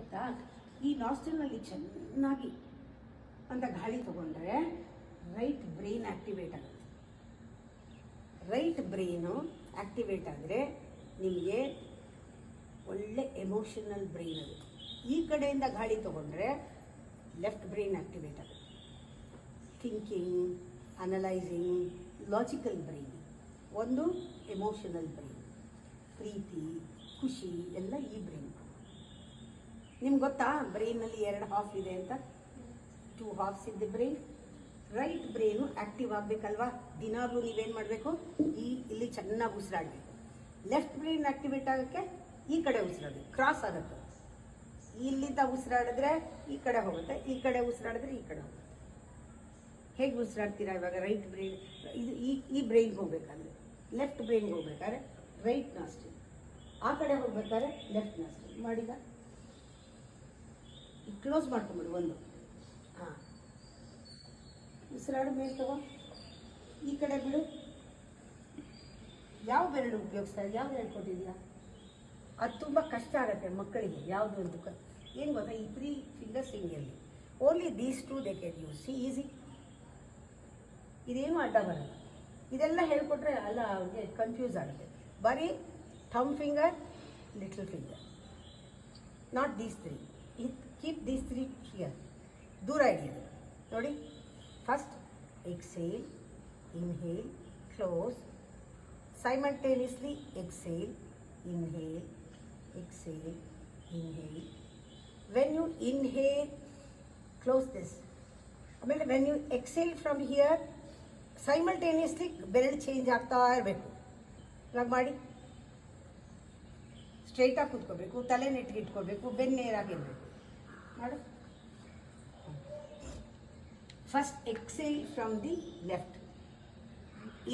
ಗೊತ್ತಾ? ಈ ನಾಸ್ಟ್ರಿಲ್ನಲ್ಲಿ ಚೆನ್ನಾಗಿ ಅಂತ ಗಾಳಿ ತಗೊಂಡ್ರೆ ರೈಟ್ ಬ್ರೈನ್ ಆಕ್ಟಿವೇಟ್ ಆಗುತ್ತೆ. ರೈಟ್ ಬ್ರೈನು ಆಕ್ಟಿವೇಟ್ ಆದರೆ ನಿಮಗೆ ಒಳ್ಳೆ ಎಮೋಷನಲ್ ಬ್ರೈನ್ ಅದು. ಈ ಕಡೆಯಿಂದ ಗಾಳಿ ತಗೊಂಡ್ರೆ ಲೆಫ್ಟ್ ಬ್ರೈನ್ ಆಕ್ಟಿವೇಟ್ ಆಗುತ್ತೆ. Thinking, analysing, logical brain. ಒಂದು ಎಮೋಷನಲ್ ಬ್ರೈನ್, ಪ್ರೀತಿ, ಖುಷಿ ಎಲ್ಲ ಈ ಬ್ರೈನ್. ನಿಮ್ಗೆ ಗೊತ್ತಾ ಬ್ರೈನಲ್ಲಿ 2 ಹಾಫ್ ಇದೆ ಅಂತ? 2 ಹಾಫ್ಸ್ ಇದ್ದ ಬ್ರೈನ್. ರೈಟ್ ಬ್ರೈನು ಆಕ್ಟಿವ್ ಆಗಬೇಕಲ್ವಾ? ದಿನಾಗಲೂ ನೀವೇನು ಮಾಡಬೇಕು? ಇಲ್ಲಿ ಚೆನ್ನಾಗಿ ಉಸಿರಾಡಬೇಕು. ಲೆಫ್ಟ್ ಬ್ರೈನ್ ಆಕ್ಟಿವೇಟ್ ಆಗೋಕ್ಕೆ ಈ ಕಡೆ ಉಸಿರಾಡಬೇಕು, ಕ್ರಾಸ್ ಆಗುತ್ತೆ. ಇಲ್ಲಿಂದ ಉಸಿರಾಡಿದ್ರೆ ಈ ಕಡೆ ಹೋಗುತ್ತೆ, ಈ ಕಡೆ ಉಸಿರಾಡಿದ್ರೆ ಈ ಕಡೆ ಹೋಗುತ್ತೆ. ಹೇಗೆ ಉಸಿರಾಡ್ತೀರಾ ಇವಾಗ? ರೈಟ್ ಬ್ರೈನ್ ಇದು ಈ ಬ್ರೈನ್ಗೆ ಹೋಗ್ಬೇಕಾದ್ರೆ, ಲೆಫ್ಟ್ ಬ್ರೈನ್ಗೆ ಹೋಗ್ಬೇಕಾದ್ರೆ ರೈಟ್ ನಾಸ್ಟ್ರಿಲ್, ಆ ಕಡೆ ಹೋಗ್ಬೇಕಾದ್ರೆ ಲೆಫ್ಟ್ ನಾಸ್ಟ್ರಿಲ್. ಮಾಡಿದ ಕ್ಲೋಸ್ ಮಾಡ್ಕೊಂಬಿಡು ಒಂದು. ಹಾಂ, ಉಸಿರಾಡು, ಮೇಲೆ ತಗೋ, ಈ ಕಡೆ ಬಿಡು. ಯಾವ ಬೆರಳು ಉಪಯೋಗಿಸ್ತಾ ಇದೆ? ಯಾವ್ದು ಹೇಳ್ಕೊಟ್ಟಿದ್ಯಾ? ಅದು ತುಂಬ ಕಷ್ಟ ಆಗುತ್ತೆ ಮಕ್ಕಳಿಗೆ. ಯಾವುದು ಅಂತ ಏನು ಗೊತ್ತಾ? ಈ 3 ಫಿಂಗರ್ಸ್ ಹಿಂಗೆಲ್ಲಿ only these 2 they can use. See easy. ಇದೇನು ಅಡ್ಡ ಬರಲ್ಲ. ಇದೆಲ್ಲ ಹೇಳ್ಕೊಟ್ರೆ ಅಲ್ಲ ಅವ್ರಿಗೆ ಕನ್ಫ್ಯೂಸ್ ಆಗುತ್ತೆ. ಬರೀ thumb finger, little finger, not these 3. Keep these 3 here. ದೂರ ಹಿಡಿಯೋದು ನೋಡಿ. First exhale, inhale, close. Simultaneously exhale, inhale, exhale, inhale. When you inhale, close this. ಆಮೇಲೆ when you exhale from here, simultaneously ಬೆರಳು ಚೇಂಜ್ ಆಗ್ತಾ ಇರಬೇಕು. ಇವಾಗ ಮಾಡಿ. ಸ್ಟ್ರೈಟಾಗಿ ಕೂತ್ಕೋಬೇಕು, ತಲೆ ನೆಟ್ಟಿಗೆ ಇಟ್ಕೋಬೇಕು, ಬೆನ್ನು ನೇರಾಗಿರಬೇಕು. ಮಾಡು. First exhale from the left,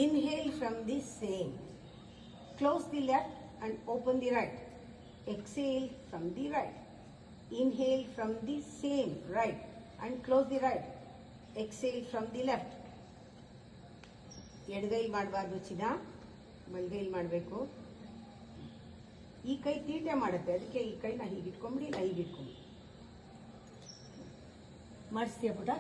inhale from the same, close the left and open the right. Exhale from the right. Inhale from the same right and close the right. Exhale from the left. ಎಡಗೈಲಿ ಮಾಡಬಾರ್ದು ಚಿನ್ನ, ಬಲಗೈಲಿ ಮಾಡಬೇಕು. ಈ ಕೈ ತೀಟೆ ಮಾಡುತ್ತೆ, ಅದಕ್ಕೆ ಈ ಕೈನ ಹೀಗೆ ಇಟ್ಕೊಂಬಿಡಿ, ಇಲ್ಲ ಹೀಗೆ ಇಟ್ಕೊಂಬಿಡಿ. ಮಾಡಿಸ್ತೀಯ ಪುಟ?